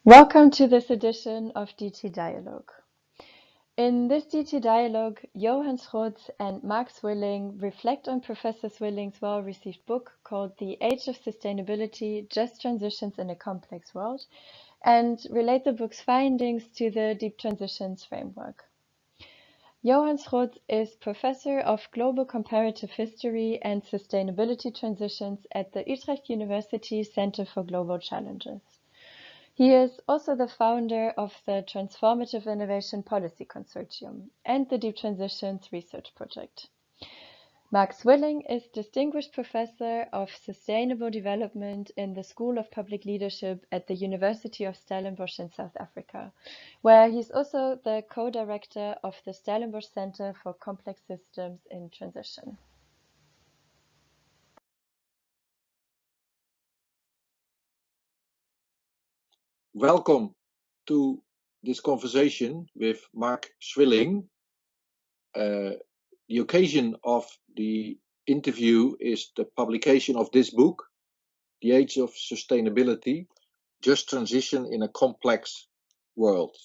Welcome to this edition of DT Dialogue. In this DT Dialogue, Johan Schot and Mark Swilling reflect on Professor Swillings' well-received book called The Age of Sustainability: Just Transitions in a Complex World, and relate the book's findings to the Deep Transitions framework. Johan Schot is Professor of Global Comparative History and Sustainability Transitions at the Utrecht University Center for Global Challenges. He is also the founder of the Transformative Innovation Policy Consortium and the Deep Transitions Research Project. Mark Swilling is Distinguished Professor of Sustainable Development in the School of Public Leadership at the University of Stellenbosch in South Africa, where he's also the co-director of the Stellenbosch Center for Complex Systems in Transition. Welcome to this conversation with Mark Swilling. The occasion of the interview is the publication of this book, The Age of Sustainability: Just Transition in a Complex World.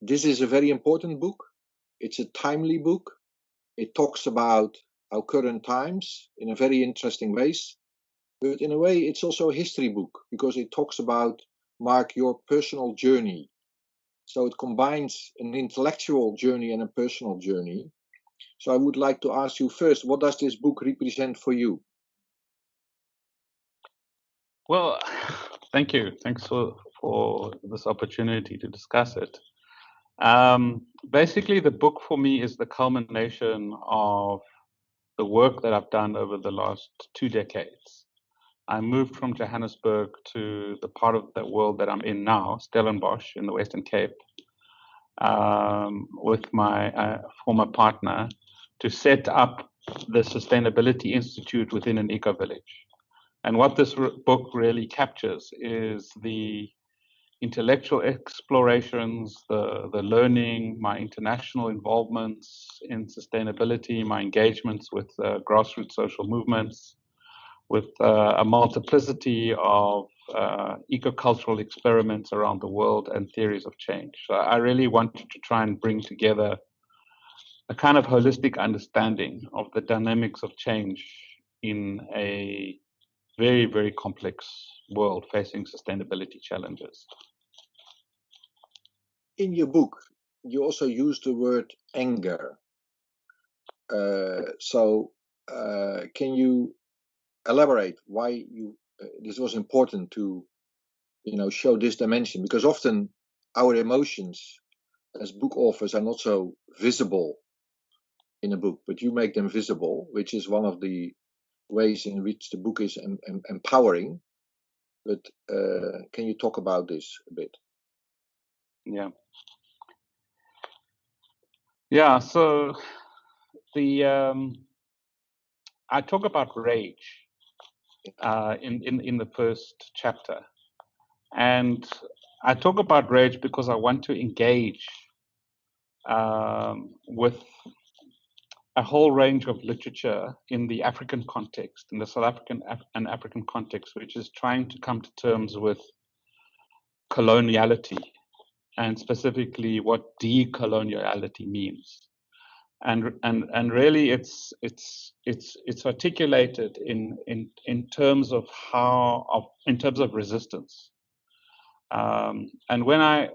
This is a very important book. It's a timely book. It talks about our current times in a very interesting ways. But in a way, it's also a history book because it talks about, Mark, your personal journey. So it combines an intellectual journey and a personal journey. So I would like to ask you first, what does this book represent for you? Well, thank you. Thanks for this opportunity to discuss it. Basically, the book for me is the culmination of the work that I've done over the last 2 decades. I moved from Johannesburg to the part of the world that I'm in now, Stellenbosch in the Western Cape, with my former partner to set up the Sustainability Institute within an eco-village. And what this book really captures is the intellectual explorations, the learning, my international involvements in sustainability, my engagements with grassroots social movements, with a multiplicity of eco-cultural experiments around the world and theories of change. So I really wanted to try and bring together a kind of holistic understanding of the dynamics of change in a very, very complex world facing sustainability challenges. In your book, you also use the word anger. Can you elaborate why this was important to, show this dimension? Because often our emotions as book authors are not so visible in a book, but you make them visible, which is one of the ways in which the book is empowering. But can you talk about this a bit? Yeah. So I talk about rage in the first chapter, and I talk about rage because I want to engage with a whole range of literature in the African context, in the South African and African context, which is trying to come to terms with coloniality, and specifically what decoloniality means. And really it's articulated in terms of in terms of resistance. And when I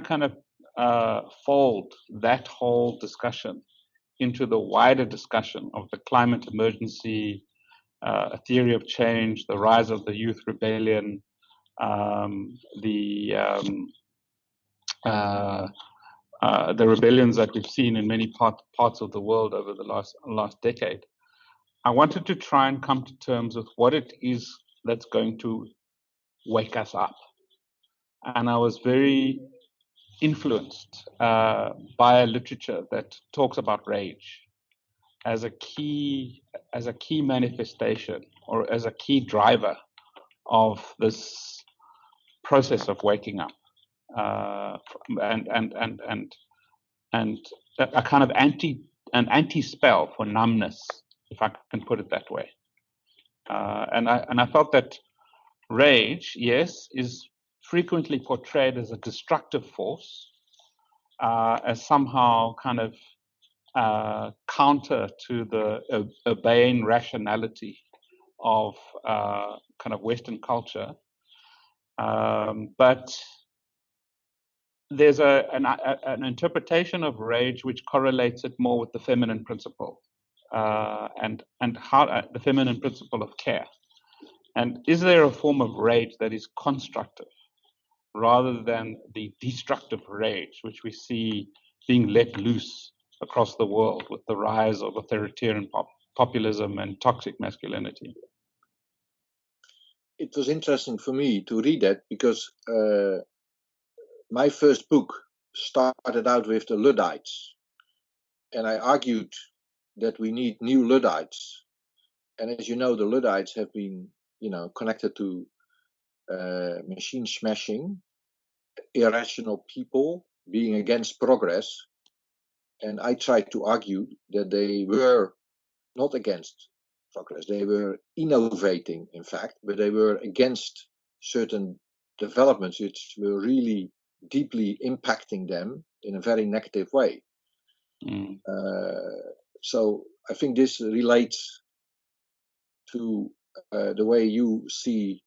kind of fold that whole discussion into the wider discussion of the climate emergency, a theory of change, the rise of the youth rebellion, the rebellions that we've seen in many parts of the world over the last decade, I wanted to try and come to terms with what it is that's going to wake us up. And I was very influenced by a literature that talks about rage as a key manifestation or as a key driver of this process of waking up, and a kind of anti-spell for numbness, if I can put it that way. And I felt that rage, yes, is frequently portrayed as a destructive force, as somehow kind of counter to the urbane rationality of kind of Western culture. But there's an interpretation of rage which correlates it more with the feminine principle, and how the feminine principle of care. And is there a form of rage that is constructive rather than the destructive rage which we see being let loose across the world with the rise of authoritarian populism and toxic masculinity? It was interesting for me to read that because my first book started out with the Luddites, and I argued that we need new Luddites. And as you know, the Luddites have been, connected to machine smashing, irrational people being against progress. And I tried to argue that they were not against progress. They were innovating, in fact, but they were against certain developments which were really deeply impacting them in a very negative way. So I think this relates to the way you see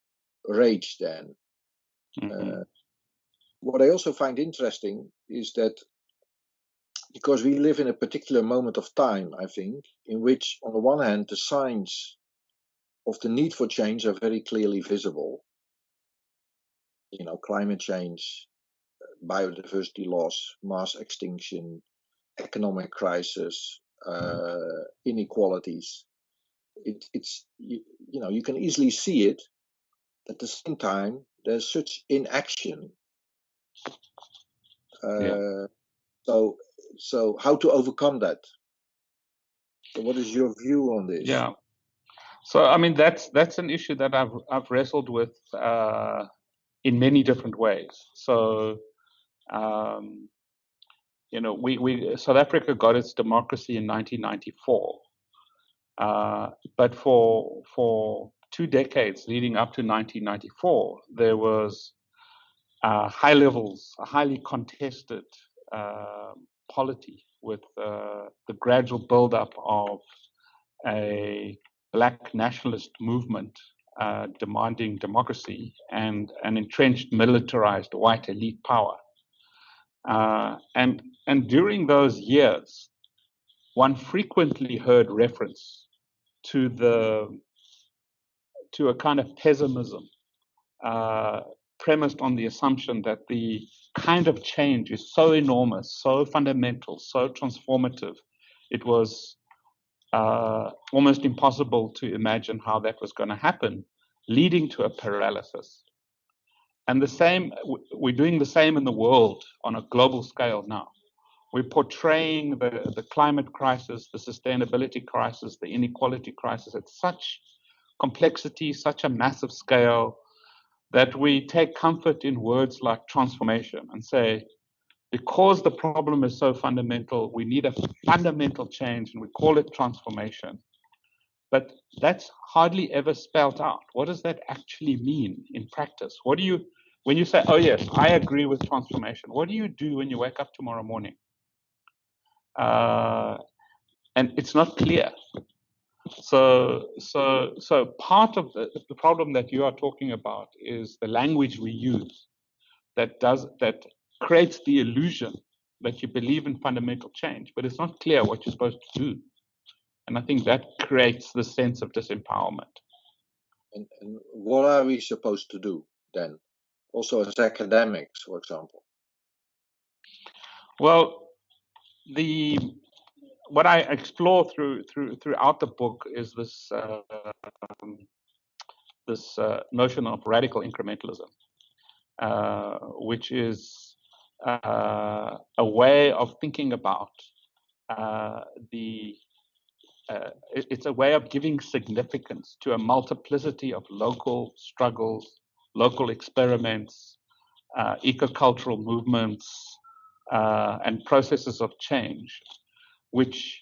rage then. What I also find interesting is that because we live in a particular moment of time, I think, in which on the one hand the signs of the need for change are very clearly visible. Climate change, biodiversity loss, mass extinction, economic crisis, inequalities. You can easily see it. At the same time, there's such inaction. So how to overcome that? So what is your view on this? Yeah. So I mean that's an issue that I've wrestled with in many different ways. So we South Africa got its democracy in 1994, but for 2 decades leading up to 1994, there was high levels, a highly contested polity with the gradual build-up of a black nationalist movement demanding democracy and an entrenched militarized white elite power. And during those years, one frequently heard reference to a kind of pessimism premised on the assumption that the kind of change is so enormous, so fundamental, so transformative, it was almost impossible to imagine how that was going to happen, leading to a paralysis. And we're doing the same in the world on a global scale now. We're portraying the climate crisis, the sustainability crisis, the inequality crisis at such complexity, such a massive scale, that we take comfort in words like transformation and say, because the problem is so fundamental, we need a fundamental change, and we call it transformation. But that's hardly ever spelled out. What does that actually mean in practice? When you say, oh yes, I agree with transformation, what do you do when you wake up tomorrow morning? And it's not clear. So part of the problem that you are talking about is the language we use that creates the illusion that you believe in fundamental change, but it's not clear what you're supposed to do. And I think that creates the sense of disempowerment. And what are we supposed to do then? Also as academics, for example. Well, what I explore throughout the book is this notion of radical incrementalism, which is a way of thinking about it's a way of giving significance to a multiplicity of local struggles, local experiments, ecocultural movements, and processes of change, which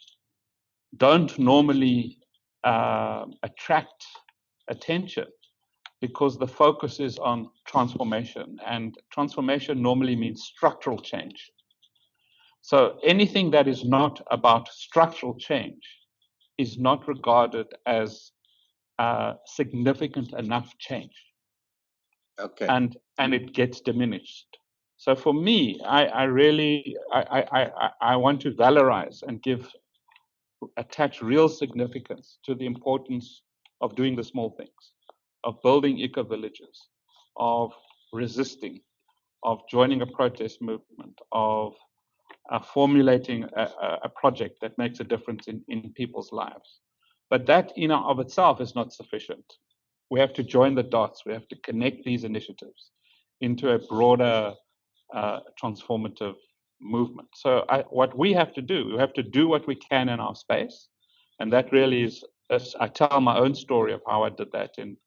don't normally attract attention because the focus is on transformation, and transformation normally means structural change. So anything that is not about structural change is not regarded as significant enough change. Okay. And it gets diminished. So for me, I really want to valorize and attach real significance to the importance of doing the small things, of building eco-villages, of resisting, of joining a protest movement, of formulating a project that makes a difference in people's lives. But that in and of itself is not sufficient. We have to join the dots. We have to connect these initiatives into a broader transformative movement. So what we have to do what we can in our space. And that really is, I tell my own story of how I did that in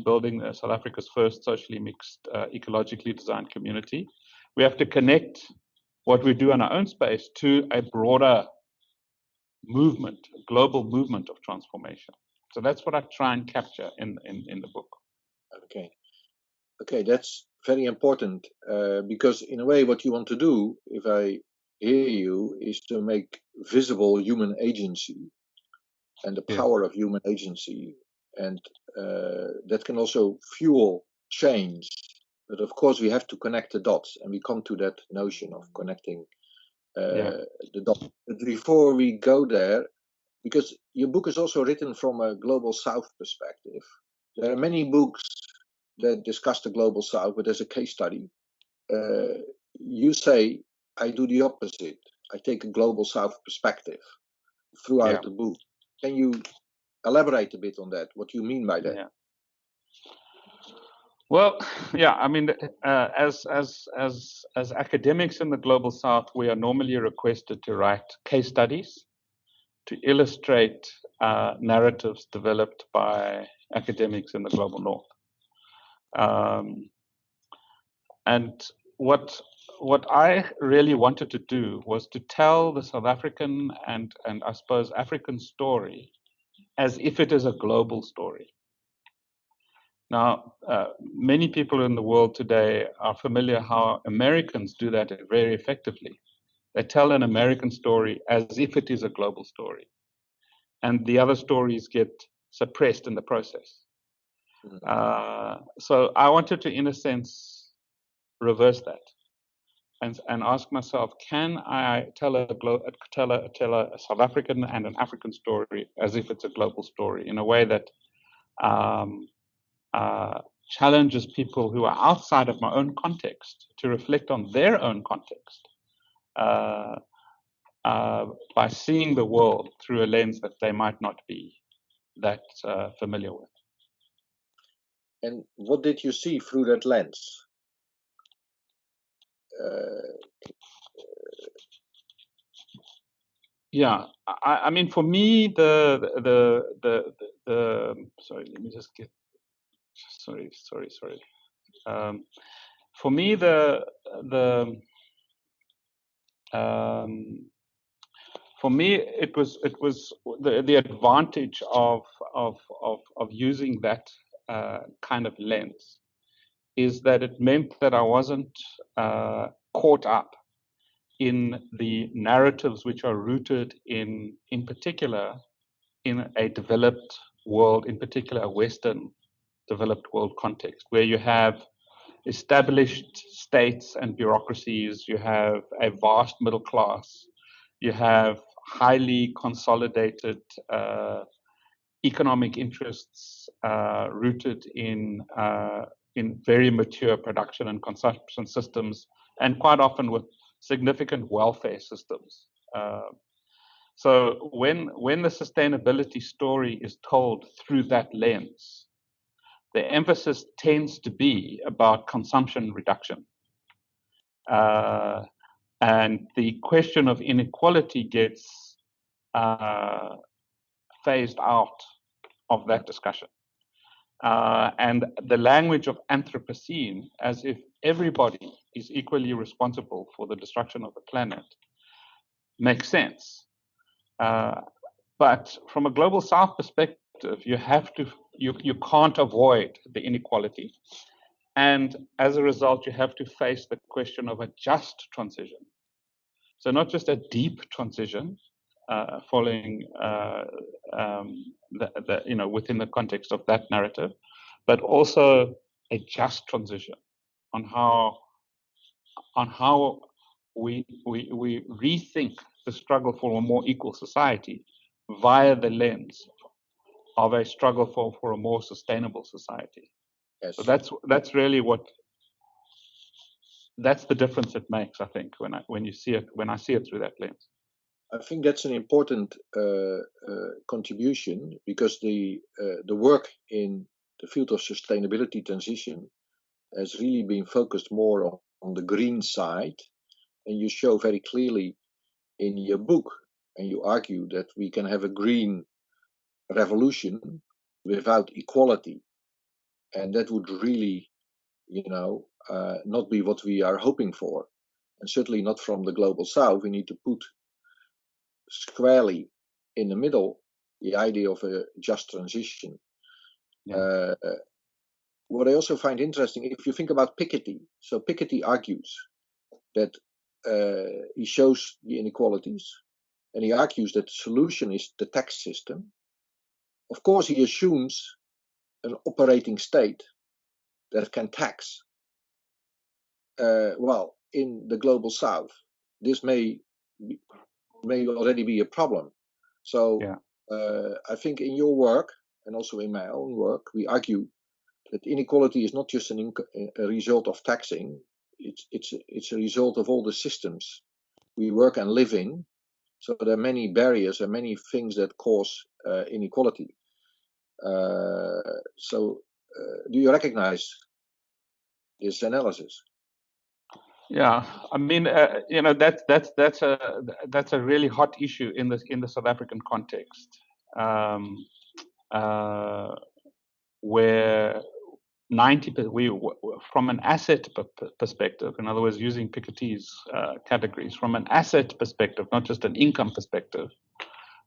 building South Africa's first socially mixed, ecologically designed community. We have to connect what we do in our own space to a broader movement, a global movement of transformation. So that's what I try and capture in the book. Okay, that's very important, because in a way what you want to do, if I hear you, is to make visible human agency and the power of human agency, and that can also fuel change. But of course we have to connect the dots, and we come to that notion of connecting the dots. But before we go there, because your book is also written from a global south perspective, there are many books that discuss the global south, but as a case study, you say, I do the opposite. I take a global south perspective throughout the book. Can you elaborate a bit on that? What do you mean by that? Yeah. Well, yeah, I mean, as academics in the global south, we are normally requested to write case studies to illustrate narratives developed by academics in the global north. And what I really wanted to do was to tell the South African and I suppose African story as if it is a global story. Now, many people in the world today are familiar how Americans do that very effectively. They tell an American story as if it is a global story, and the other stories get suppressed in the process. So I wanted to, in a sense, reverse that and ask myself, can I tell a South African and an African story as if it's a global story in a way that challenges people who are outside of my own context to reflect on their own context by seeing the world through a lens that they might not be that familiar with. And what did you see through that lens? Yeah, I mean, for me, sorry, let me just get. Sorry. For me, for me, it was the advantage of using that kind of lens is that it meant that I wasn't caught up in the narratives which are rooted in particular in a developed world, in particular a Western developed world context, where you have established states and bureaucracies, you have a vast middle class, you have highly consolidated economic interests rooted in very mature production and consumption systems, and quite often with significant welfare systems. So when the sustainability story is told through that lens, the emphasis tends to be about consumption reduction. And the question of inequality gets phased out of that discussion. And the language of Anthropocene, as if everybody is equally responsible for the destruction of the planet, makes sense. But from a global south perspective, you have to you can't avoid the inequality. And as a result, you have to face the question of a just transition. So not just a deep transition, following within the context of that narrative, but also a just transition on how we rethink the struggle for a more equal society via the lens of a struggle for a more sustainable society. Yes. So that's really that's the difference it makes, I think, when I see it through that lens. I think that's an important contribution, because the work in the field of sustainability transition has really been focused more on the green side, and you show very clearly in your book, and you argue that we can have a green revolution without equality, and that would really, not be what we are hoping for, and certainly not from the global south. We need to put squarely in the middle the idea of a just transition. Yeah. What I also find interesting, if you think about Piketty, so Piketty argues that he shows the inequalities, and he argues that the solution is the tax system. Of course, he assumes an operating state that can tax. Well, in the global south, this may already be a problem. So Yeah. I think in your work, and also in my own work, we argue that inequality is not just a result of taxing. It's a result of all the systems we work and live in. So there are many barriers and many things that cause inequality. Do you recognize this analysis? Yeah, I mean, that's a really hot issue in the South African context, where from an asset perspective, in other words, using Piketty's categories, from an asset perspective, not just an income perspective,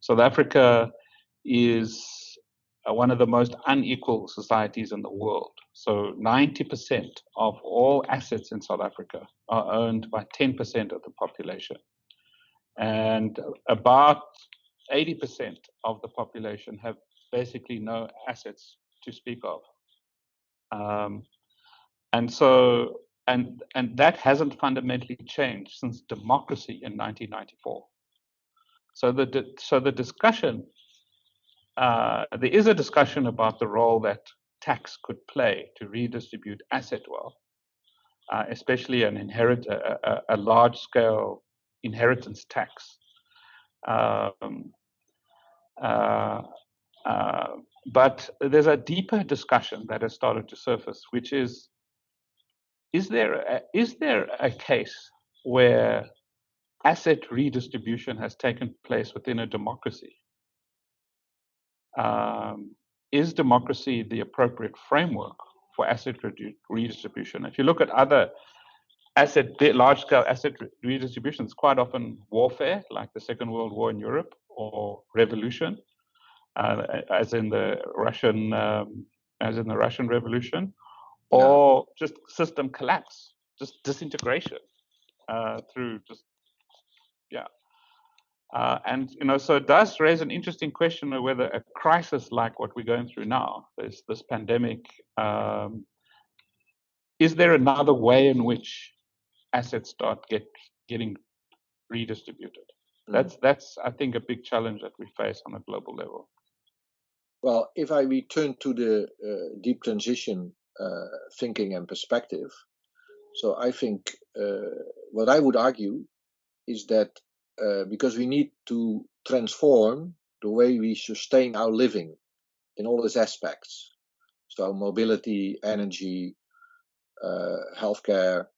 South Africa is one of the most unequal societies in the world. So 90% of all assets in South Africa are owned by 10% of the population. And about 80% of the population have basically no assets to speak of. And that hasn't fundamentally changed since democracy in 1994. So the discussion, there is a discussion about the role that tax could play to redistribute asset wealth, especially a large-scale inheritance tax. But there's a deeper discussion that has started to surface, which is there a case where asset redistribution has taken place within a democracy? Is democracy the appropriate framework for asset redistribution? If you look at other large-scale asset redistributions, quite often warfare, like the Second World War in Europe, or revolution, as in the Russian Revolution, or just system collapse, just disintegration through just so it does raise an interesting question of whether a crisis like what we're going through now, this pandemic, is there another way in which assets start getting redistributed? That's I think a big challenge that we face on a global level. Well, if I return to the deep transition thinking and perspective, so I think what I would argue is that because we need to transform the way we sustain our living in all its aspects, so mobility, energy, healthcare,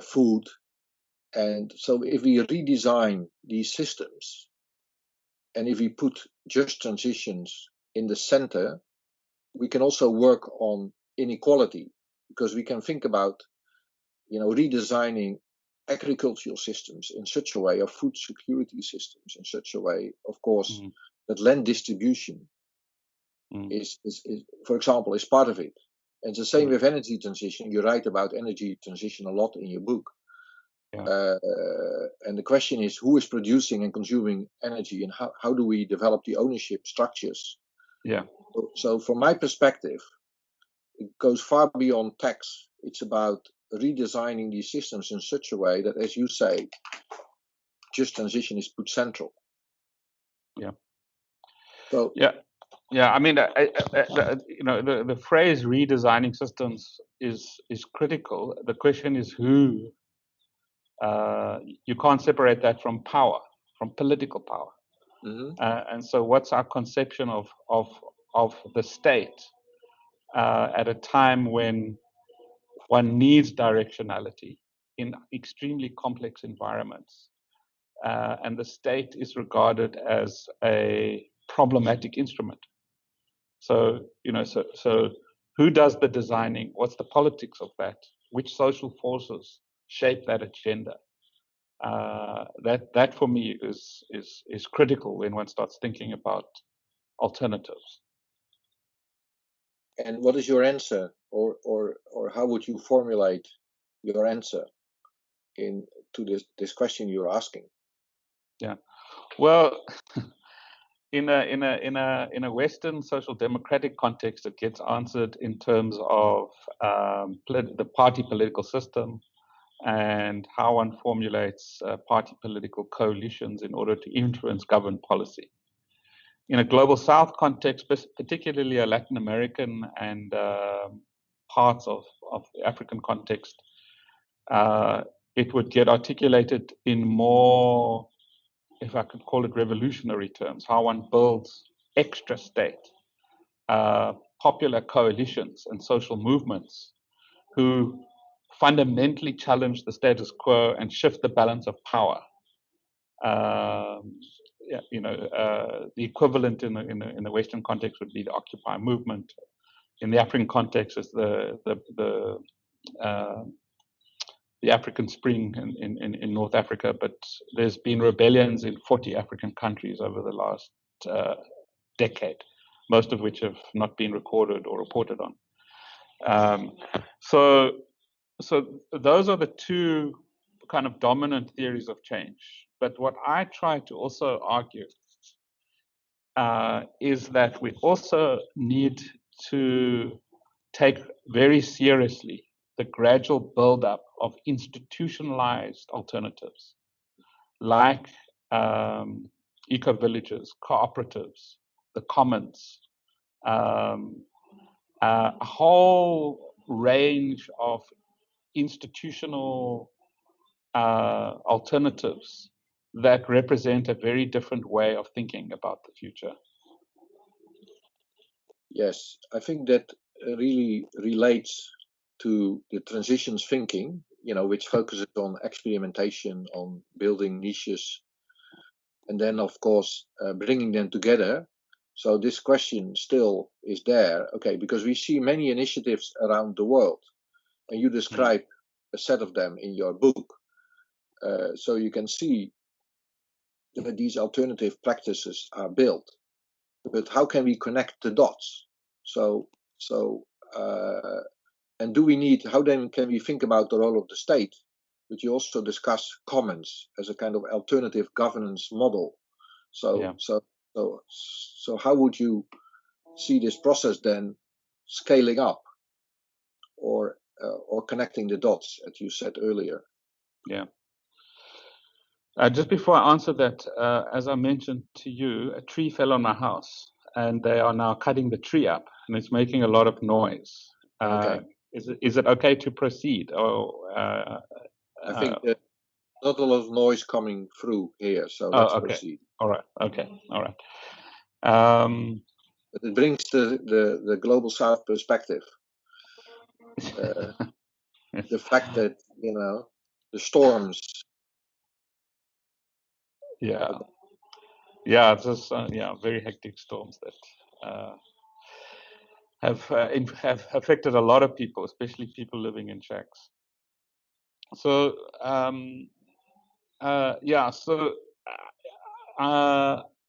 food, and so if we redesign these systems, and if we put just transitions in the center, we can also work on inequality, because we can think about redesigning agricultural systems in such a way, or food security systems in such a way, of course, that land distribution is, for example, is part of it. And it's the same with energy transition. You write about energy transition a lot in your book. Yeah. And the question is, who is producing and consuming energy, and how do we develop the ownership structures? Yeah. So from my perspective, it goes far beyond tax. It's about redesigning these systems in such a way that, as you say, just transition is put central. Yeah. So yeah. I mean, the phrase redesigning systems is critical. The question is who. You can't separate that from power, from political power. And so, what's our conception of the state at a time when one needs directionality in extremely complex environments, and the state is regarded as a problematic instrument? So, so who does the designing? What's the politics of that? Which social forces shape that agenda? That for me is critical when one starts thinking about alternatives. And what is your answer, or how would you formulate your answer to this question you're asking? Yeah, well, in a Western social democratic context, it gets answered in terms of the party political system and how one formulates party political coalitions in order to influence government policy. In a global South context, particularly a Latin American and parts of the African context, it would get articulated in more, if I could call it, revolutionary terms, how one builds extra state, popular coalitions and social movements who fundamentally challenge the status quo and shift the balance of power. The equivalent in the Western context would be the Occupy movement. In the African context, is the African Spring in North Africa. But there's been rebellions in 40 African countries over the last decade, most of which have not been recorded or reported on. So those are the two kind of dominant theories of change. But what I try to also argue is that we also need to take very seriously the gradual build-up of institutionalized alternatives, like eco-villages, cooperatives, the commons, a whole range of institutional alternatives that represent a very different way of thinking about the future. Yes, I think that really relates to the transitions thinking, which focuses on experimentation, on building niches, and then, of course, bringing them together. So this question still is there, okay, because we see many initiatives around the world, and you describe a set of them in your book. So you can see that these alternative practices are built, but how can we connect the dots? And do we need, how then can we think about the role of the state? But you also discuss commons as a kind of alternative governance model. So how would you see this process then scaling up or connecting the dots, as you said earlier? Yeah. Just before I answer that, as I mentioned to you, a tree fell on my house, and they are now cutting the tree up, and it's making a lot of noise. Okay. Is it okay to proceed? I think not a lot of noise coming through here, so let's proceed. All right. Okay. All right. But it brings the global South perspective. The fact that the storms. It's just very hectic storms that have affected a lot of people, especially people living in shacks. So I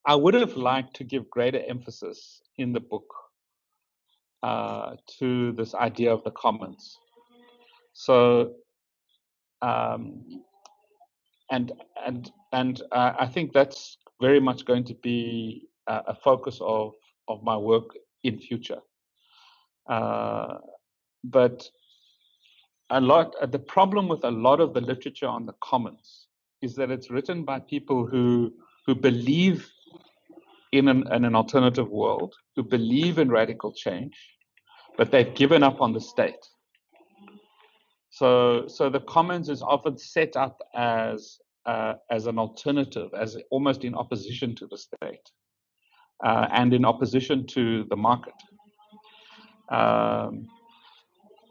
would have liked to give greater emphasis in the book to this idea of the commons. So, and I think that's very much going to be a focus of my work in future. But the problem with a lot of the literature on the commons is that it's written by people who believe in an alternative world, who believe in radical change, but they've given up on the state. So the commons is often set up as an alternative, as almost in opposition to the state, and in opposition to the market.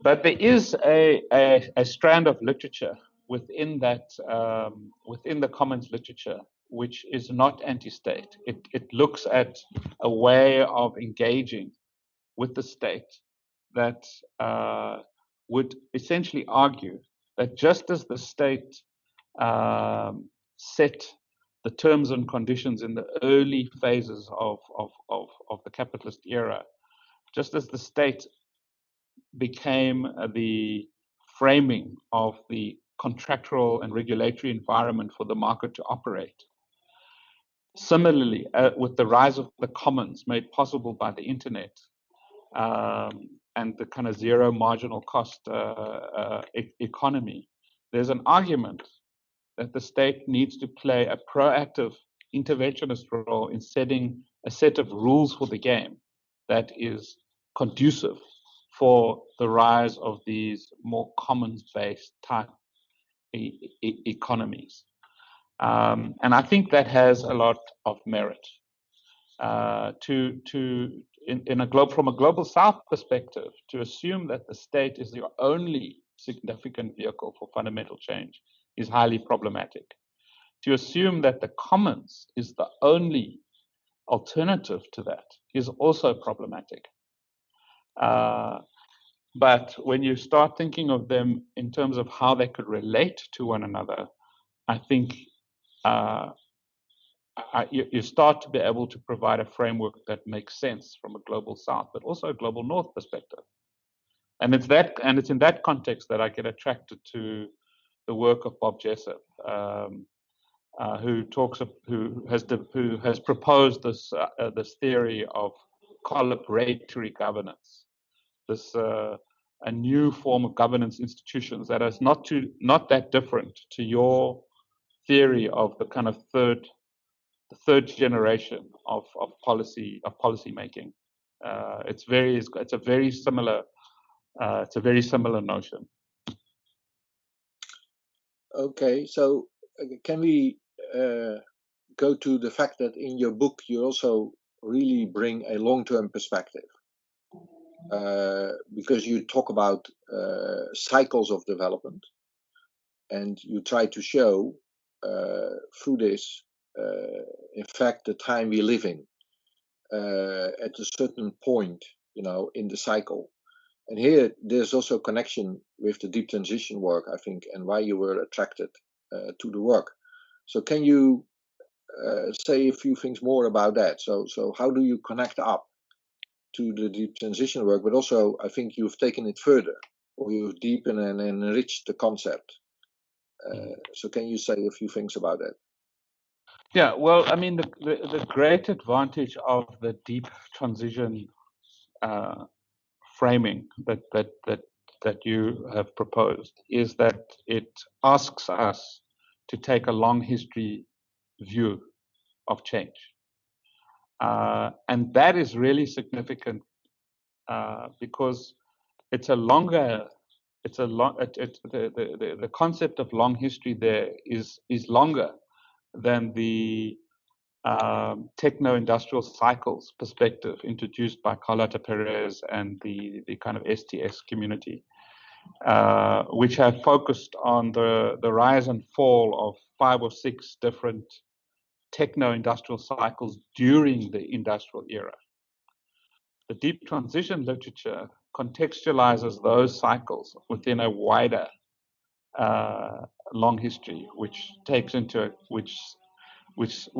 But there is a strand of literature within that within the commons literature which is not anti-state. It looks at a way of engaging with the state that would essentially argue that just as the state set the terms and conditions in the early phases of the capitalist era, just as the state became the framing of the contractual and regulatory environment for the market to operate. Similarly, with the rise of the commons made possible by the internet and the kind of zero marginal cost economy, there's an argument that the state needs to play a proactive interventionist role in setting a set of rules for the game that is conducive for the rise of these more commons-based type economies. And I think that has a lot of merit. From a global south perspective, to assume that the state is the only significant vehicle for fundamental change is highly problematic. To assume that the commons is the only alternative to that is also problematic. But when you start thinking of them in terms of how they could relate to one another, I think you start to be able to provide a framework that makes sense from a global south, but also a global north perspective. And it's in that context that I get attracted to the work of Bob Jessup, who has proposed this theory of collaboratory governance, this a new form of governance institutions that is not that different to your theory of the kind of third generation of policy making. It's a very similar notion. Okay, so can we go to the fact that in your book you also really bring a long-term perspective, because you talk about cycles of development, and you try to show through this, in fact, the time we live in at a certain point, in the cycle. And here there's also a connection with the deep transition work, I think, and why you were attracted to the work. So can you say a few things more about that? So how do you connect up to the deep transition work, but also I think you've taken it further, or you've deepened and enriched the concept. So can you say a few things about that? Yeah, well, I mean, the great advantage of the deep transition framing that you have proposed is that it asks us to take a long history view of change, and that is really significant because the concept of long history there is longer than the techno-industrial cycles perspective introduced by Carlota Perez and the kind of STS community, which have focused on the rise and fall of 5 or 6 different techno-industrial cycles during the industrial era. The deep transition literature contextualizes those cycles within a wider long history, which takes into which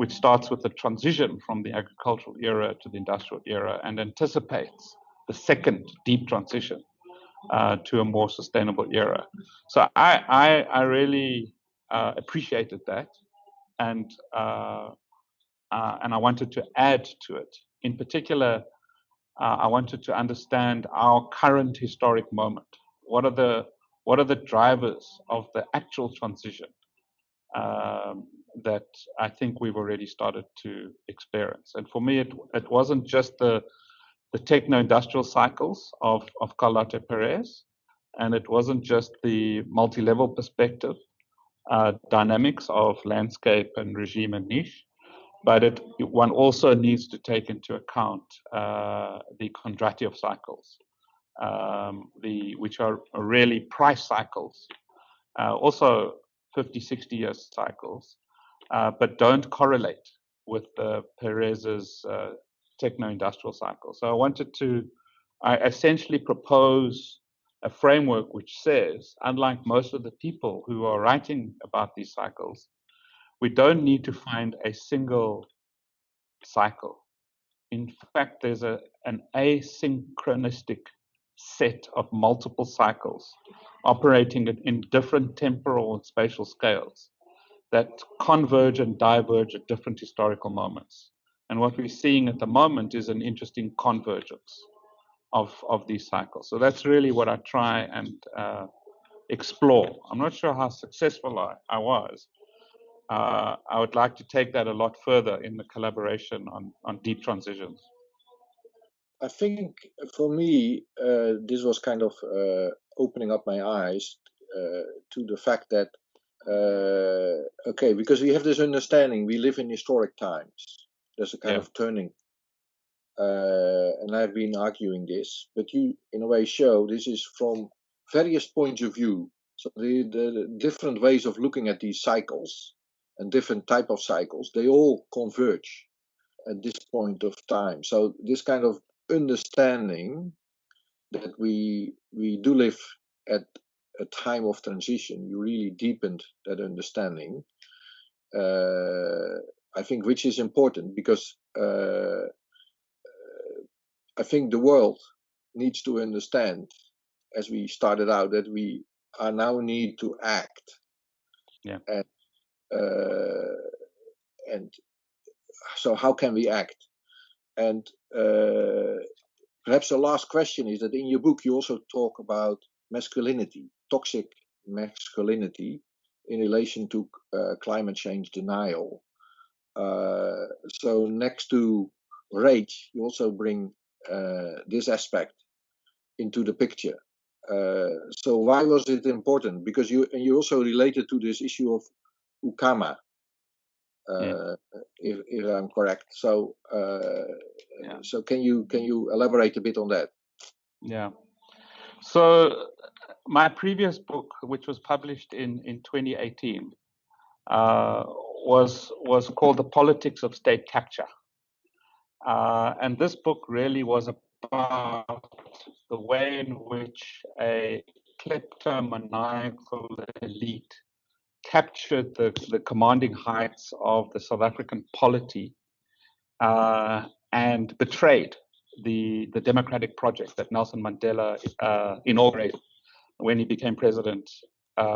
starts with the transition from the agricultural era to the industrial era and anticipates the second deep transition to a more sustainable era. So I really appreciated that, and I wanted to add to it. In particular, I wanted to understand our current historic moment. What are the drivers of the actual transition that I think we've already started to experience? And for me, it wasn't just the techno-industrial cycles of Carlota Perez, and it wasn't just the multi-level perspective dynamics of landscape and regime and niche, but one also needs to take into account the Kondratiev cycles, which are really price cycles, also 50, 60 year cycles, but don't correlate with the Perez's techno-industrial cycle. So I essentially propose a framework which says, unlike most of the people who are writing about these cycles, we don't need to find a single cycle. In fact, there's an asynchronistic set of multiple cycles operating in different temporal and spatial scales that converge and diverge at different historical moments. And what we're seeing at the moment is an interesting convergence of these cycles. So that's really what I try and explore. I'm not sure how successful I was. I would like to take that a lot further in the collaboration on deep transitions. I think for me, this was kind of opening up my eyes to the fact that, okay, because we have this understanding, we live in historic times. There's a kind of turning. And I've been arguing this, but you, in a way, show this is from various points of view. So the different ways of looking at these cycles and different type of cycles, they all converge at this point of time. So this kind of understanding that we do live at a time of transition, you really deepened that understanding. I think which is important because I think the world needs to understand, as we started out, that we are now need to act. Yeah. And so how can we act? And perhaps the last question is that in your book you also talk about masculinity, toxic masculinity in relation to climate change denial. So next to rage, you also bring this aspect into the picture. So why was it important? Because you also related to this issue of ukama, if I'm correct. So so can you elaborate a bit on that? Yeah. So my previous book, which was published in 2018, was called The Politics of State Capture. And this book really was about the way in which a kleptomaniacal elite captured the commanding heights of the South African polity and betrayed the democratic project that Nelson Mandela inaugurated when he became president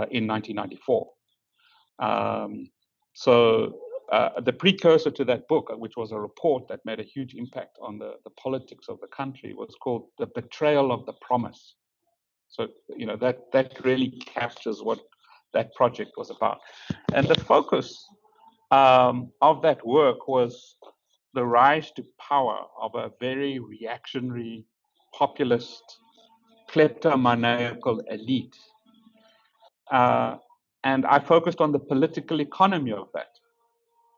in 1994. So the precursor to that book, which was a report that made a huge impact on the politics of the country, was called The Betrayal of the Promise. So, you know, that really captures what that project was about. And the focus of that work was the rise to power of a very reactionary, populist, kleptomaniacal elite. And I focused on the political economy of that.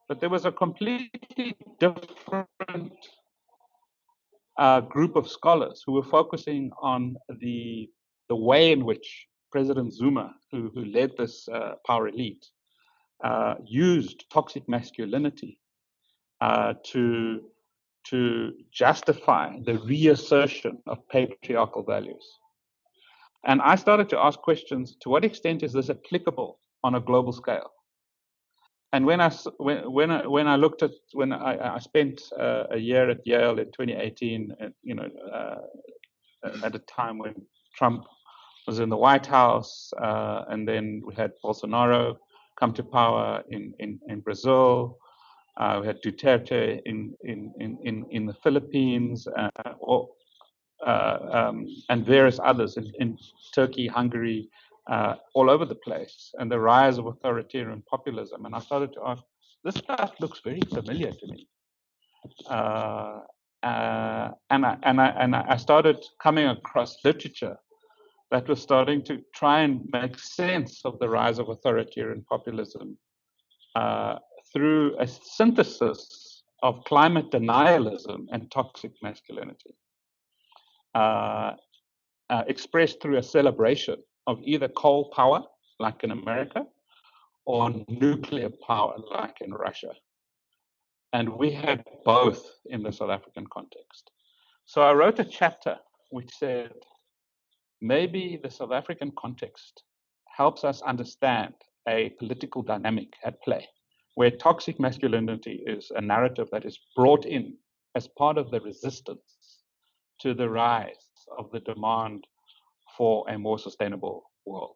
But there was a completely different group of scholars who were focusing on the way in which President Zuma, who led this power elite, used toxic masculinity to justify the reassertion of patriarchal values. And I started to ask questions: to what extent is this applicable on a global scale? And when I spent a year at Yale in 2018, at a time when Trump was in the White House, and then we had Bolsonaro come to power in Brazil. We had Duterte in the Philippines, and various others in Turkey, Hungary, all over the place, and the rise of authoritarian populism. And I started to ask, this stuff looks very familiar to me. And I started coming across literature that was starting to try and make sense of the rise of authoritarian populism through a synthesis of climate denialism and toxic masculinity, expressed through a celebration of either coal power, like in America, or nuclear power, like in Russia. And we had both in the South African context. So I wrote a chapter which said, maybe the South African context helps us understand a political dynamic at play, where toxic masculinity is a narrative that is brought in as part of the resistance to the rise of the demand for a more sustainable world.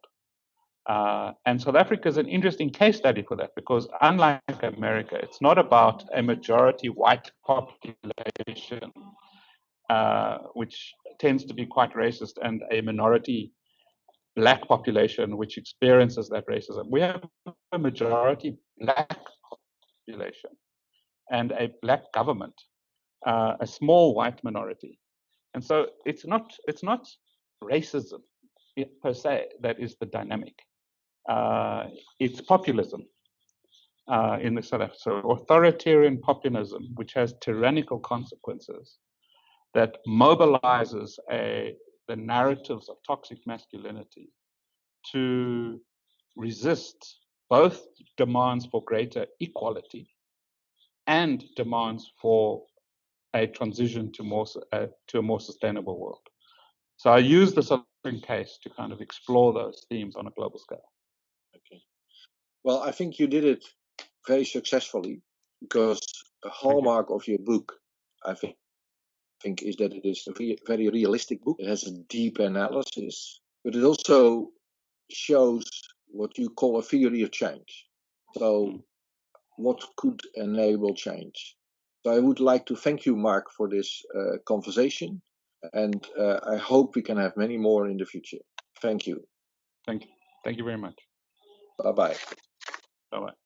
And South Africa is an interesting case study for that, because unlike America, it's not about a majority white population, which tends to be quite racist, and a minority black population which experiences that racism. We have a majority black population and a black government, a small white minority. And so it's not racism per se that is the dynamic. It's populism in the South Africa. So authoritarian populism, which has tyrannical consequences, that mobilizes the narratives of toxic masculinity to resist both demands for greater equality and demands for a transition to a more sustainable world. So I use the South African case to kind of explore those themes on a global scale. Okay. Well, I think you did it very successfully, because a hallmark of your book, I think, is that it is a very realistic book. It has a deep analysis, but it also shows what you call a theory of change. So what could enable change? So I would like to thank you, Mark, for this conversation, and I hope we can have many more in the future. Thank you. Thank you very much. Bye-bye. Bye-bye.